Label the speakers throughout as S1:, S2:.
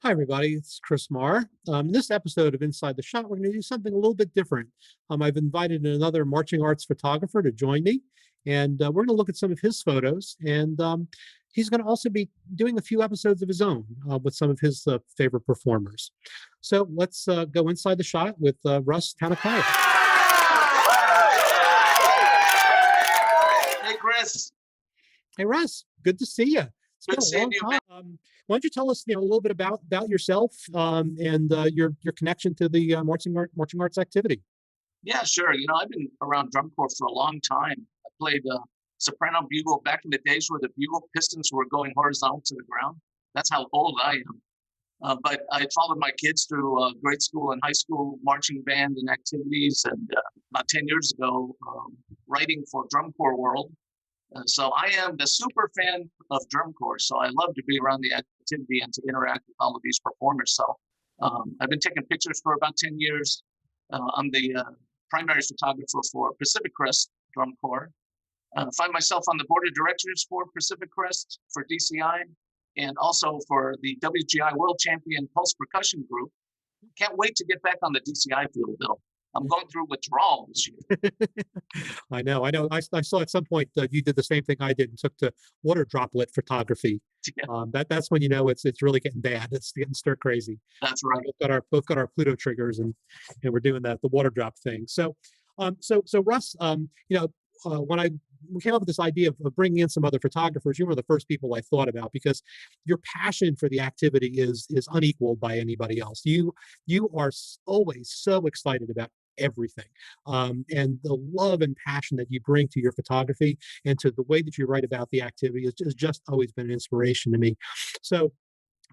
S1: Hi, everybody. It's Chris Maher. In this episode of Inside the Shot, we're going to do something a little bit different. I've invited another marching arts photographer to join me, and we're going to look at some of his photos. And he's going to also be doing a few episodes of his own with some of his favorite performers. So let's go inside the shot with Russ Tanakaya.
S2: Hey, Chris.
S1: Hey, Russ, good to see you. It's been
S2: Good
S1: a
S2: seeing
S1: long
S2: you,
S1: time.
S2: man.
S1: Why don't you tell us, a little bit about yourself and your connection to the marching arts activity?
S2: Yeah, sure. I've been around drum corps for a long time. I played soprano bugle back in the days where the bugle pistons were going horizontal to the ground. That's how old I am. But I followed my kids through grade school and high school marching band and activities. And about 10 years ago, writing for Drum Corps World. So I am the super fan of drum corps. So I love to be around the activity and to interact with all of these performers. So I've been taking pictures for about 10 years. I'm the primary photographer for Pacific Crest Drum Corps. Find myself on the board of directors for Pacific Crest, for DCI, and also for the WGI World Champion Pulse Percussion Group. Can't wait to get back on the DCI field, though. I'm going through withdrawal this year.
S1: I know. I saw at some point you did the same thing I did and took to water droplet photography.
S2: Yeah,
S1: That's when you know it's really getting bad. It's getting stir crazy.
S2: that's
S1: We
S2: right.
S1: both got our Pluto triggers and we're doing the water drop thing. So Russ, when I we came up with this idea of bringing in some other photographers, you were the first people I thought about because your passion for the activity is unequaled by anybody else. You are always so excited about everything, and the love and passion that you bring to your photography and to the way that you write about the activity has just always been an inspiration to me. So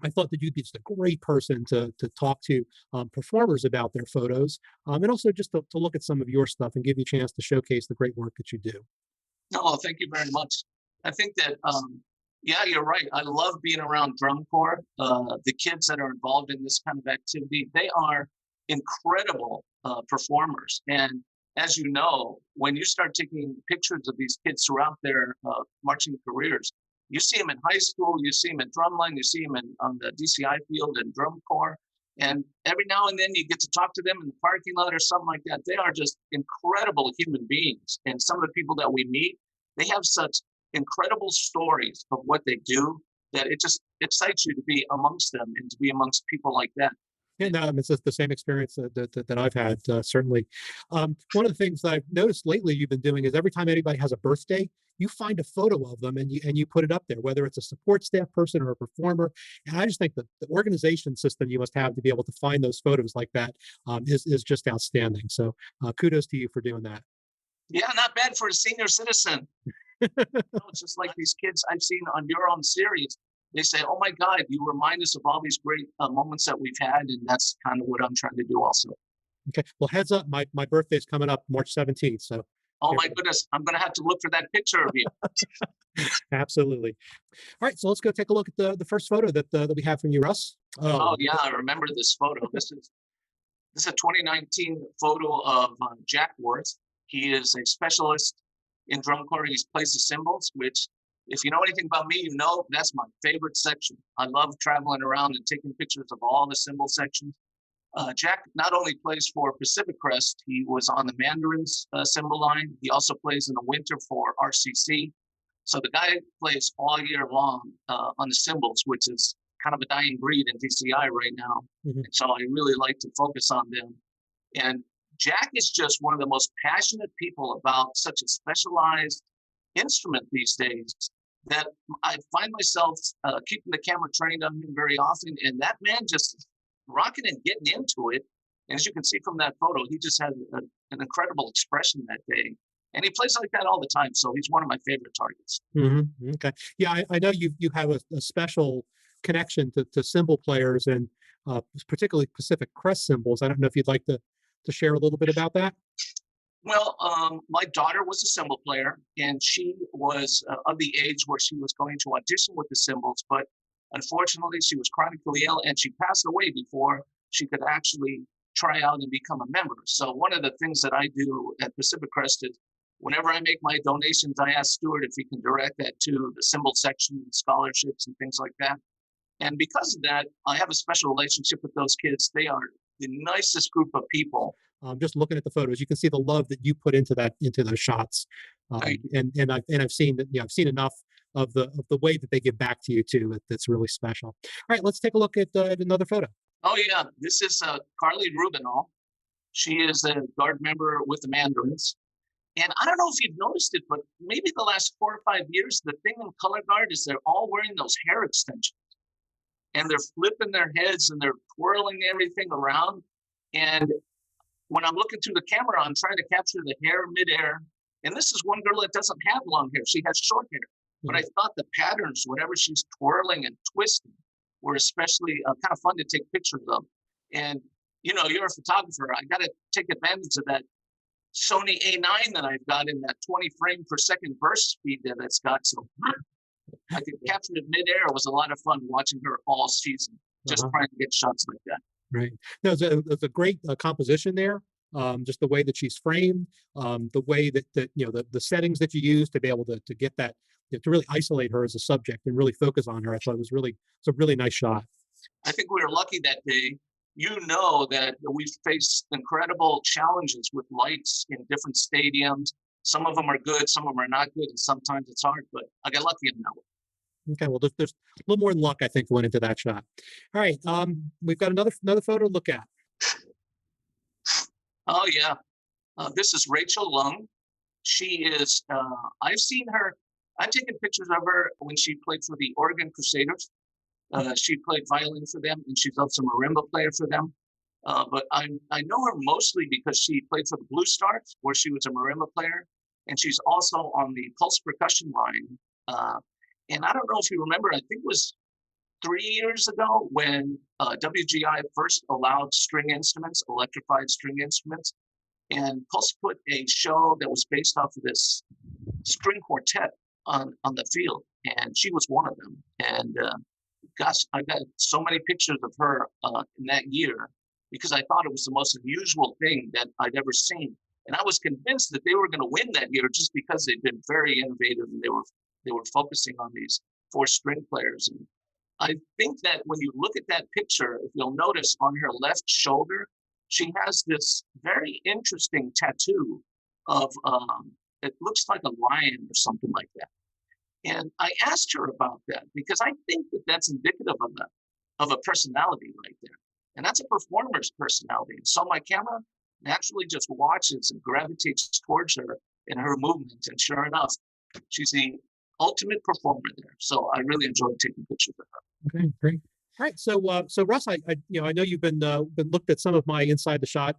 S1: I thought that you'd be just a great person to talk to performers about their photos, and also just to look at some of your stuff and give you a chance to showcase the great work that you do.
S2: No, thank you very much. I think that, yeah, you're right. I love being around drum corps. The kids that are involved in this kind of activity, they are incredible performers. And as you know, when you start taking pictures of these kids throughout their marching careers, you see them in high school, you see them in drumline, you see them on the DCI field and drum corps. And every now and then you get to talk to them in the parking lot or something like that. They are just incredible human beings. And some of the people that we meet, they have such incredible stories of what they do that it just excites you to be amongst them and to be amongst people like that.
S1: Yeah, no, it's just the same experience that I've had, certainly. One of the things that I've noticed lately you've been doing is every time anybody has a birthday, you find a photo of them and you put it up there, whether it's a support staff person or a performer. And I just think that the organization system you must have to be able to find those photos like that is just outstanding. So kudos to you for doing that.
S2: Yeah, not bad for a senior citizen. It's just like these kids I've seen on your own series. They say, "Oh my God, you remind us of all these great moments that we've had," and that's kind of what I'm trying to do also.
S1: Okay. Well, heads up, my birthday's coming up March 17th. So
S2: Oh
S1: here
S2: my goodness, I'm going to have to look for that picture of you.
S1: absolutely. All right, so let's go take a look at the first photo that we have from you, Russ. Oh,
S2: Oh yeah, I remember this photo. This is a 2019 photo of Jack Worth. He is a specialist in drum corps. He plays the cymbals, which, if you know anything about me, you know that's my favorite section. I love traveling around and taking pictures of all the cymbal sections. Jack not only plays for Pacific Crest, he was on the Mandarins cymbal line. He also plays in the winter for RCC. So the guy plays all year long on the cymbals, which is kind of a dying breed in DCI right now.
S1: mhm.
S2: And so I really like to focus on them. And Jack is just one of the most passionate people about such a specialized instrument these days that I find myself keeping the camera trained on him very often. And that man just is rocking and getting into it. And as you can see from that photo, he just had an incredible expression that day. And he plays like that all the time. So he's one of my favorite targets.
S1: Okay. Yeah, I know you have a special connection to cymbal players and particularly Pacific Crest cymbals. I don't know if you'd like to share a little bit about that.
S2: Well, my daughter was a cymbal player, and she was of the age where she was going to audition with the cymbals, but unfortunately, she was chronically ill, and she passed away before she could actually try out and become a member. So one of the things that I do at Pacific Crest is whenever I make my donations, I ask Stuart if he can direct that to the cymbal section, scholarships, and things like that. And because of that, I have a special relationship with those kids. They are the nicest group of people.
S1: Just looking at the photos, you can see the love that you put into those shots.
S2: I,
S1: I've seen that, I've seen enough of the way that they give back to you too. That's really special. All right, let's take a look at another photo.
S2: oh yeah, this is Carly Rubinall. She is a guard member with the Mandarins. And I don't know if you've noticed it, but maybe the last 4 or 5 years, the thing in color guard is they're all wearing those hair extensions and they're flipping their heads and they're twirling everything around. And when I'm looking through the camera, I'm trying to capture the hair midair. And this is one girl that doesn't have long hair. She has short hair. But I thought the patterns, whatever she's twirling and twisting, were especially kind of fun to take pictures of. And, you're a photographer. I got to take advantage of that Sony A9 that I've got in that 20 frame per second burst speed that it's got. So I could capture it midair. It was a lot of fun watching her all season, just trying to get shots like that.
S1: Right. No, it's a great composition there. Just the way that she's framed, the way that the settings that you use to be able to get that, to really isolate her as a subject and really focus on her. I thought it's a really nice shot.
S2: I think we were lucky that day. That we've faced incredible challenges with lights in different stadiums. Some of them are good, some of them are not good, and sometimes it's hard, but I got lucky in that one.
S1: Okay, well, there's a little more than luck, I think, went into that shot. All right, we've got another photo to look at.
S2: Oh, yeah. This is Rachel Lung. She is, I've seen her, I've taken pictures of her when she played for the Oregon Crusaders. She played violin for them, and she's also a marimba player for them. But I know her mostly because she played for the Blue Stars, where she was a marimba player, and she's also on the Pulse percussion line. And I don't know if you remember, I think it was 3 years ago when WGI first allowed string instruments, electrified string instruments, and Pulse put a show that was based off of this string quartet on the field, and she was one of them. And gosh, I got so many pictures of her in that year because I thought it was the most unusual thing that I'd ever seen. And I was convinced that they were going to win that year just because they'd been very innovative and they were focusing on these 4-string players. And I think that when you look at that picture, if you'll notice on her left shoulder, she has this very interesting tattoo of it looks like a lion or something like that. And I asked her about that because I think that that's indicative of a personality right there. And that's a performer's personality. And so my camera naturally just watches and gravitates towards her and her movement. And sure enough, she's the ultimate performer there. So I really enjoyed taking pictures of her.
S1: Okay, great. All right, so Russ, I know you've been looked at some of my inside the shot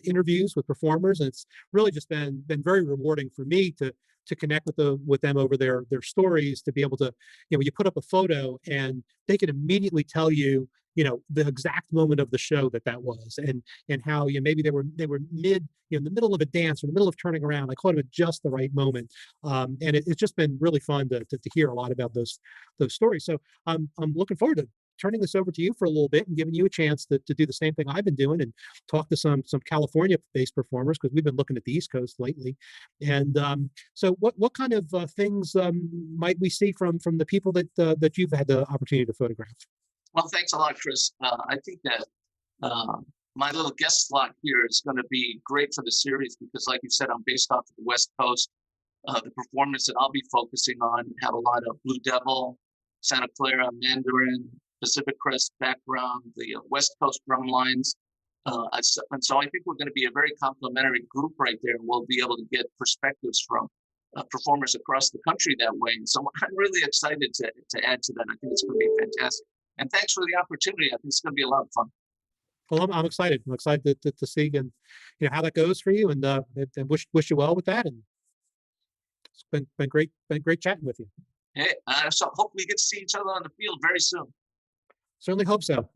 S1: interviews with performers, and it's really just been very rewarding for me to connect with them over their stories, to be able to, you put up a photo and they can immediately tell you, the exact moment of the show that was, and how maybe they were in the middle of a dance or in the middle of turning around. I caught them at just the right moment, and it's just been really fun to hear a lot about those stories. So I'm looking forward to turning this over to you for a little bit and giving you a chance to do the same thing I've been doing and talk to some California-based performers, because we've been looking at the East Coast lately. And so what kind of things might we see from the people that you've had the opportunity to photograph?
S2: Well, thanks a lot, Chris. I think that my little guest slot here is going to be great for the series because, like you said, I'm based off of the West Coast. The performers that I'll be focusing on have a lot of Blue Devil, Santa Clara, Mandarin, Pacific Crest background, the West Coast drum lines. And so I think we're going to be a very complementary group right there. And we'll be able to get perspectives from performers across the country that way. And so I'm really excited to add to that. I think it's going to be fantastic. And thanks for the opportunity. I think it's going to be a lot of fun.
S1: Well, I'm excited. I'm excited to see and how that goes for you, and wish you well with that. And it's been great chatting with you.
S2: Hey, so hope we get to see each other on the field very soon.
S1: Certainly hope so.